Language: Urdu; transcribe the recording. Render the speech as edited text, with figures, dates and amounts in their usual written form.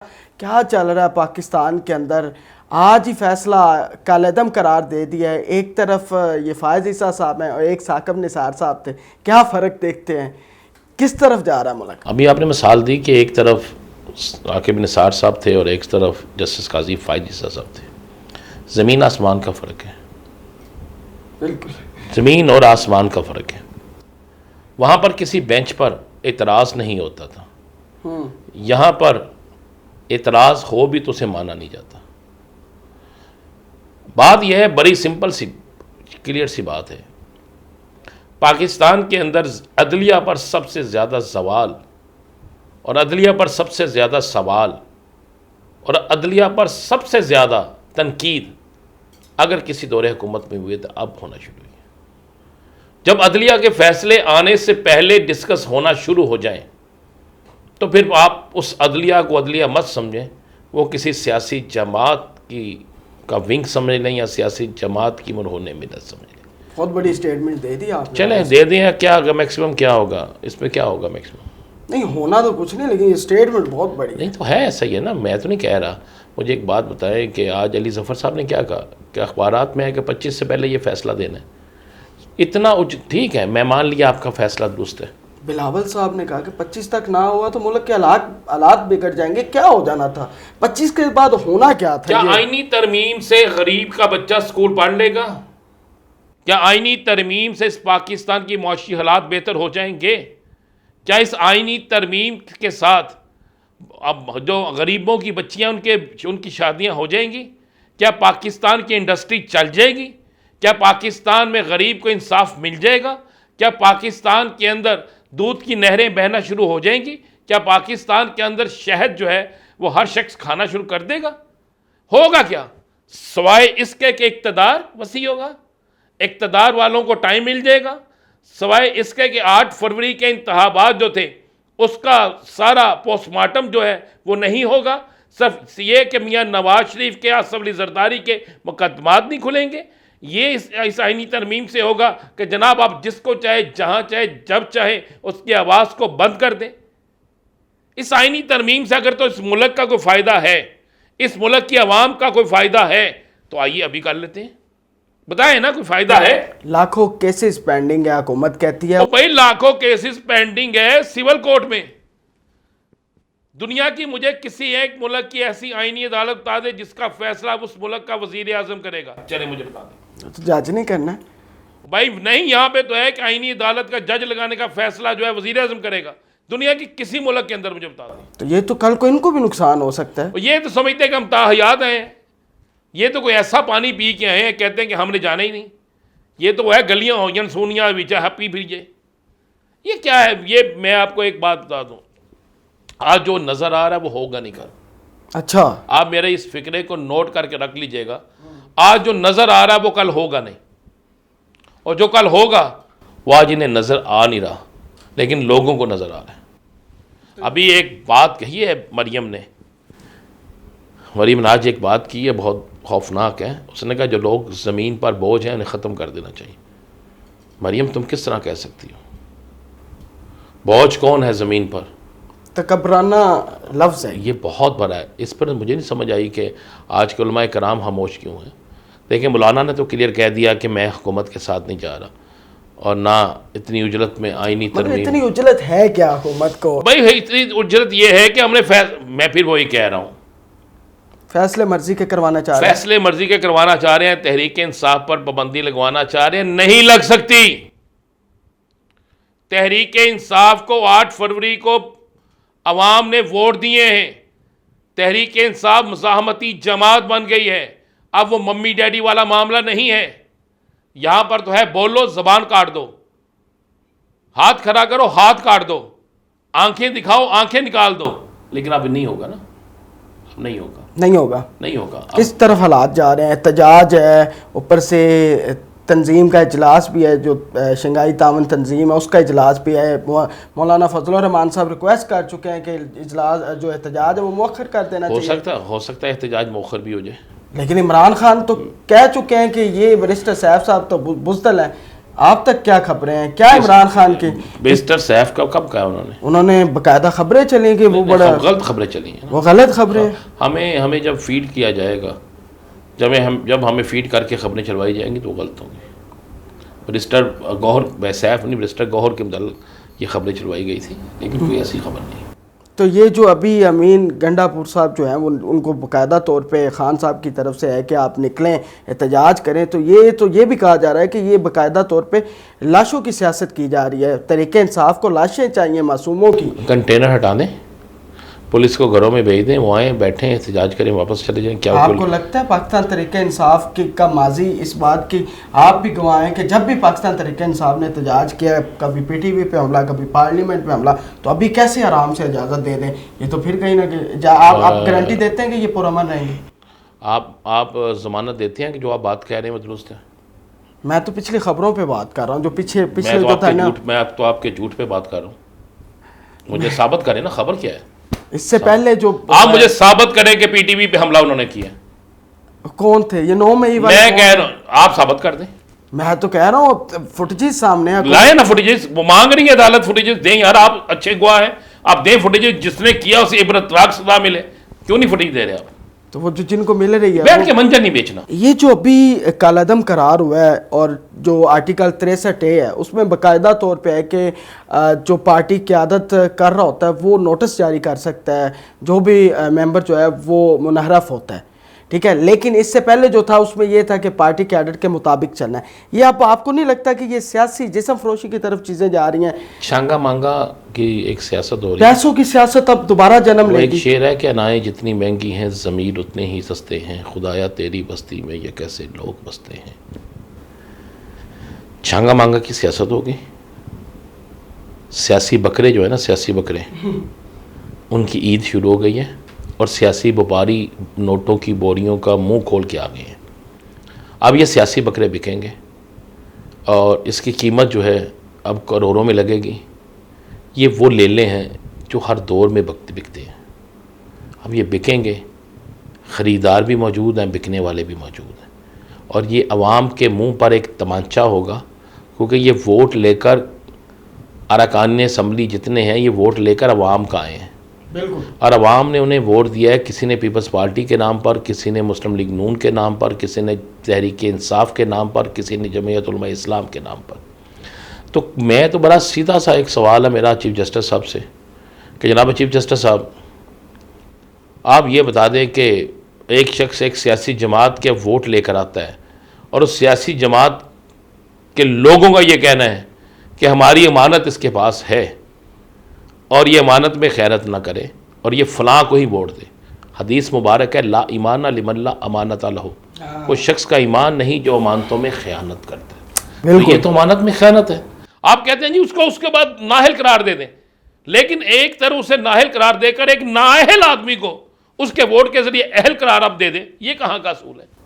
کیا چل رہا ہے پاکستان کے اندر؟ آج ہی فیصلہ کالعدم قرار دے دیا ہے. ایک طرف یہ فائز عیسیٰ صاحب ہیں اور ایک ثاقب نثار صاحب تھے. کیا فرق دیکھتے ہیں؟ کس طرف جا رہا ہے ملک؟ ابھی آپ نے مثال دی کہ ایک طرف ثاقب نثار صاحب تھے اور ایک طرف جسٹس قاضی فائز عیسیٰ صاحب تھے. زمین آسمان کا فرق ہے. بالکل زمین اور آسمان کا فرق ہے. وہاں پر کسی بینچ پر اعتراض نہیں ہوتا تھا. یہاں پر اعتراض ہو بھی تو اسے مانا نہیں جاتا. بات یہ ہے، بڑی سمپل سی کلیئر سی بات ہے. پاکستان کے اندر عدلیہ پر سب سے زیادہ زوال اور عدلیہ پر سب سے زیادہ سوال اور عدلیہ پر سب سے زیادہ تنقید اگر کسی دور حکومت میں ہوئے تو اب ہونا شروع ہوئی. جب عدلیہ کے فیصلے آنے سے پہلے ڈسکس ہونا شروع ہو جائیں تو پھر آپ اس عدلیہ کو عدلیہ مت سمجھیں، وہ کسی سیاسی جماعت کا ونگ سمجھ لیں یا سیاسی جماعت کی مرہون ملت سمجھ لیں. بہت بڑی اسٹیٹمنٹ دے دی آپ نے. چلیں دے دیں، کیا ہوگا میکسیمم؟ کیا ہوگا اس میں؟ کیا ہوگا میکسیمم؟ نہیں ہونا تو کچھ نہیں، لیکن یہ اسٹیٹمنٹ بہت بڑی نہیں تو ہے، ایسا ہی ہے نا. میں تو نہیں کہہ رہا. مجھے ایک بات بتائیں کہ آج علی ظفر صاحب نے کیا کہا کہ اخبارات میں ہے کہ 25 سے پہلے یہ فیصلہ دینا ہے. اتنا ٹھیک ہے، میں مان لیا آپ کا فیصلہ درست ہے. بلاول صاحب نے کہا کہ 25 تک نہ ہوا تو ملک کے حالات بگڑ جائیں گے. کیا ہو جانا تھا؟ 25 کے بعد ہونا کیا تھا؟ کیا آئینی ترمیم سے غریب کا بچہ سکول پڑھ لے گا؟ کیا آئینی ترمیم سے اس پاکستان کی معاشی حالات بہتر ہو جائیں گے؟ کیا اس آئینی ترمیم کے ساتھ اب جو غریبوں کی بچیاں ان کی شادیاں ہو جائیں گی؟ کیا پاکستان کی انڈسٹری چل جائے گی؟ کیا پاکستان میں غریب کو انصاف مل جائے گا؟ کیا پاکستان کے اندر دودھ کی نہریں بہنا شروع ہو جائیں گی؟ کیا پاکستان کے اندر شہد جو ہے وہ ہر شخص کھانا شروع کر دے گا؟ ہوگا کیا؟ سوائے اس کے کہ اقتدار وسیع ہوگا، اقتدار والوں کو ٹائم مل جائے گا. سوائے اس کے کہ 8 فروری کے انتخابات جو تھے اس کا سارا پوسٹ مارٹم جو ہے وہ نہیں ہوگا. صرف یہ کہ میاں نواز شریف کے اسمبلی زرداری کے مقدمات نہیں کھلیں گے. یہ اس آئینی ترمیم سے ہوگا کہ جناب آپ جس کو چاہے جہاں چاہے جب چاہے اس کی آواز کو بند کر دیں. اس آئینی ترمیم سے اگر تو اس ملک کا کوئی فائدہ ہے، اس ملک کی عوام کا کوئی فائدہ ہے تو آئیے ابھی کر لیتے ہیں. بتائیں نا کوئی فائدہ ہے؟ لاکھوں کیسز پینڈنگ ہے، حکومت کہتی ہے. بھائی لاکھوں کیسز پینڈنگ ہے سول کورٹ میں. دنیا کی مجھے کسی ایک ملک کی ایسی آئینی عدالت بتا دے جس کا فیصلہ اس ملک کا وزیر اعظم کرے گا. چلے مجھے بتا دیں. تو جج نہیں کرنا بھائی نہیں، یہاں پہ تو ہے کہ آئینی عدالت کا جج لگانے کا فیصلہ جو ہے وزیر اعظم کرے گا. دنیا کی کسی ملک کے اندر مجھے بتا دیں. تو یہ تو کل کو ان کو بھی نقصان ہو سکتا ہے. یہ تو سمجھتے ہیں کہ ہم تاحیات ہیں. یہ تو کوئی ایسا پانی پی کے آئے ہیں، کہتے ہیں کہ ہم نے جانا ہی نہیں. یہ تو وہ ہے گلیاں ہوئیں سونیاں بیچا ہپی پھریے. یہ کیا ہے؟ یہ میں آپ کو ایک بات بتا دوں، آج جو نظر آ رہا ہے وہ ہوگا نہیں کل. اچھا آپ میرے اس فکرے کو نوٹ کر کے رکھ لیجئے گا. آج جو نظر آ رہا ہے وہ کل ہوگا نہیں، اور جو کل ہوگا وہ آج انہیں نظر آ نہیں رہا لیکن لوگوں کو نظر آ رہا ہے. ابھی ایک بات کہی ہے مریم نے آج ایک بات کی ہے بہت خوفناک ہے. اس نے کہا جو لوگ زمین پر بوجھ ہیں انہیں ختم کر دینا چاہیے. مریم تم کس طرح کہہ سکتی ہو؟ بوجھ کون ہے زمین پر؟ تکبرانہ لفظ ہے. یہ بہت بڑا ہے. اس پر مجھے نہیں سمجھ آئی کہ آج کے علماء کرام خاموش کیوں ہیں. دیکھیں مولانا نے تو کلیئر کہہ دیا کہ میں حکومت کے ساتھ نہیں جا رہا، اور نہ اتنی اجلت میں آئینی ترمیم. اتنی اجلت ہے کیا حکومت کو؟ بھائی اتنی اجلت یہ ہے کہ ہم نے میں پھر وہی کہہ رہا ہوں، فیصلے مرضی کے کروانا چاہ رہے ہیں. فیصلے مرضی کے کروانا چاہ رہے ہیں. تحریک انصاف پر پابندی لگوانا چاہ رہے ہیں، نہیں لگ سکتی. تحریک انصاف کو 8 فروری کو عوام نے ووٹ دیے ہیں. تحریک انصاف مزاحمتی جماعت بن گئی ہے. اب وہ ممی ڈیڈی والا معاملہ نہیں ہے. یہاں پر تو ہے بولو زبان کاٹ دو، ہاتھ کھڑا کرو ہاتھ کاٹ دو، آنکھیں دکھاؤ آنکھیں نکال دو. لیکن اب نہیں ہوگا نا، اب نہیں ہوگا. کس طرف حالات جا رہے ہیں؟ احتجاج ہے، اوپر سے تنظیم کا اجلاس بھی ہے، جو شنگھائی تعاون تنظیم ہے اس کا اجلاس بھی ہے. مولانا فضل الرحمان صاحب ریکویسٹ کر چکے ہیں کہ اجلاس جو احتجاج ہے وہ مؤخر کر دینا چاہیے. ہو سکتا ہے احتجاج مؤخر بھی ہو جائے. لیکن عمران خان تو کہہ چکے ہیں کہ یہ برسٹر سیف صاحب تو بزدل ہیں، آپ تک کیا خبریں ہیں؟ کیا عمران خان کی بیرسٹر سیف کا کب کہا انہوں نے باقاعدہ خبریں چلیں کہ وہ بڑا غلط خبریں چلی ہیں. وہ غلط خبریں ہیں. ہمیں جب فیڈ کیا جائے گا، جب ہمیں فیڈ کر کے خبریں چلوائی جائیں گی تو وہ غلط ہوں گی. بیرسٹر گوہر سیف نہیں، بیرسٹر گوہر کے متعلق یہ خبریں چلوائی گئی تھی، لیکن کوئی ایسی خبر نہیں. تو یہ جو ابھی امین گنڈا پور صاحب جو ہیں وہ ان کو باقاعدہ طور پہ خان صاحب کی طرف سے ہے کہ آپ نکلیں احتجاج کریں، تو یہ بھی کہا جا رہا ہے کہ یہ باقاعدہ طور پہ لاشوں کی سیاست کی جا رہی ہے. تحریک انصاف کو لاشیں چاہیے معصوموں کی. کنٹینر ہٹا دیں، پولیس کو گھروں میں بھیج دیں، وہ آئیں بیٹھیں احتجاج کریں، واپس چلے جائیں. کیا آپ کو لگتا ہے پاکستان تحریک انصاف کا ماضی اس بات کی آپ بھی گواہ ہیں کہ جب بھی پاکستان تحریک انصاف نے احتجاج کیا، کبھی پی ٹی وی پہ حملہ، کبھی پارلیمنٹ پہ حملہ، تو ابھی کیسے آرام سے اجازت دے دیں؟ یہ تو پھر کہیں نہ کہیں آپ گارنٹی دیتے ہیں کہ یہ پرامن رہیں گے؟ آپ ضمانت دیتے ہیں کہ جو آپ بات کہہ رہے ہیں وہ درست ہے؟ میں تو پچھلی خبروں پہ بات کر رہا ہوں، جو پچھلے میں جو تھا نا. تو آپ کے جھوٹ پہ بات کر رہا ہوں. مجھے ثابت کریں نا خبر کیا ہے. اس سے پہلے جو آپ مجھے ثابت کریں کہ پی ٹی وی پہ حملہ انہوں نے کیا. کون تھے یہ 9 مئی والے؟ میں کہہ رہا ہوں آپ ثابت کر دیں. میں تو کہہ رہا ہوں فوٹیجز سامنے ہیں. لائیں نا فوٹیجز، وہ مانگ رہی ہے عدالت فوٹیجز دیں یار، آپ اچھے گواہ ہیں، آپ دیں فوٹیجز. جس نے کیا اسے عبرتناک سزا ملے. کیوں نہیں فوٹیج دے رہے آپ؟ تو وہ جن کو مل رہی ہے بیٹھ کے منجر نہیں بیچنا. یہ جو ابھی کالعدم قرار ہوا ہے اور جو آرٹیکل 63A ہے اس میں باقاعدہ طور پہ ہے کہ جو پارٹی قیادت کر رہا ہوتا ہے وہ نوٹس جاری کر سکتا ہے، جو بھی ممبر جو ہے وہ منحرف ہوتا ہے، ٹھیک ہے. لیکن اس سے پہلے جو تھا اس میں یہ تھا کہ پارٹی کیڈر کے مطابق چلنا ہے. یہ آپ کو نہیں لگتا کہ یہ سیاسی جسم فروشی کی طرف چیزیں جا رہی ہیں؟ شانگا مانگا کی ایک سیاست ہو رہی ہے. پیسوں کی سیاست اب دوبارہ جنم لے ایک گی. شعر ہے کہ انائیں جتنی مہنگی ہیں ضمیر اتنے ہی سستے ہیں، خدایا تیری بستی میں یہ کیسے لوگ بستے ہیں. شانگا مانگا کی سیاست ہوگی. سیاسی بکرے جو ہے نا، سیاسی بکرے، ان کی عید شروع ہو گئی ہے اور سیاسی وپاری نوٹوں کی بوریوں کا منہ کھول کے آ گئے ہیں. اب یہ سیاسی بکرے بکیں گے اور اس کی قیمت جو ہے اب کروڑوں میں لگے گی. یہ وہ لیلے ہیں جو ہر دور میں بکتے ہیں. اب یہ بکیں گے، خریدار بھی موجود ہیں، بکنے والے بھی موجود ہیں، اور یہ عوام کے منہ پر ایک تمانچہ ہوگا، کیونکہ یہ ووٹ لے کر ارکان اسمبلی جتنے ہیں یہ ووٹ لے کر عوام کا آئے ہیں. بالکل. اور عوام نے انہیں ووٹ دیا ہے. کسی نے پیپلز پارٹی کے نام پر، کسی نے مسلم لیگ نون کے نام پر، کسی نے تحریک انصاف کے نام پر، کسی نے جمعیت علماء اسلام کے نام پر. تو میں تو بڑا سیدھا سا ایک سوال ہے میرا چیف جسٹس صاحب سے کہ جناب چیف جسٹس صاحب، آپ یہ بتا دیں کہ ایک شخص ایک سیاسی جماعت کے ووٹ لے کر آتا ہے اور اس سیاسی جماعت کے لوگوں کا یہ کہنا ہے کہ ہماری امانت اس کے پاس ہے اور یہ امانت میں خیانت نہ کرے اور یہ فلاں کو ہی ووٹ دے. حدیث مبارک ہے لا ایمان لمن لا امانت لہ. وہ شخص کا ایمان نہیں جو امانتوں میں خیانت کرتا ہے. تو یہ تو امانت میں خیانت ہے. آپ کہتے ہیں جی اس کو اس کے بعد نااہل قرار دے دیں، لیکن ایک طرح اسے نااہل قرار دے کر ایک نااہل آدمی کو اس کے ووٹ کے ذریعے اہل قرار آپ دے دیں، یہ کہاں کا اصول ہے؟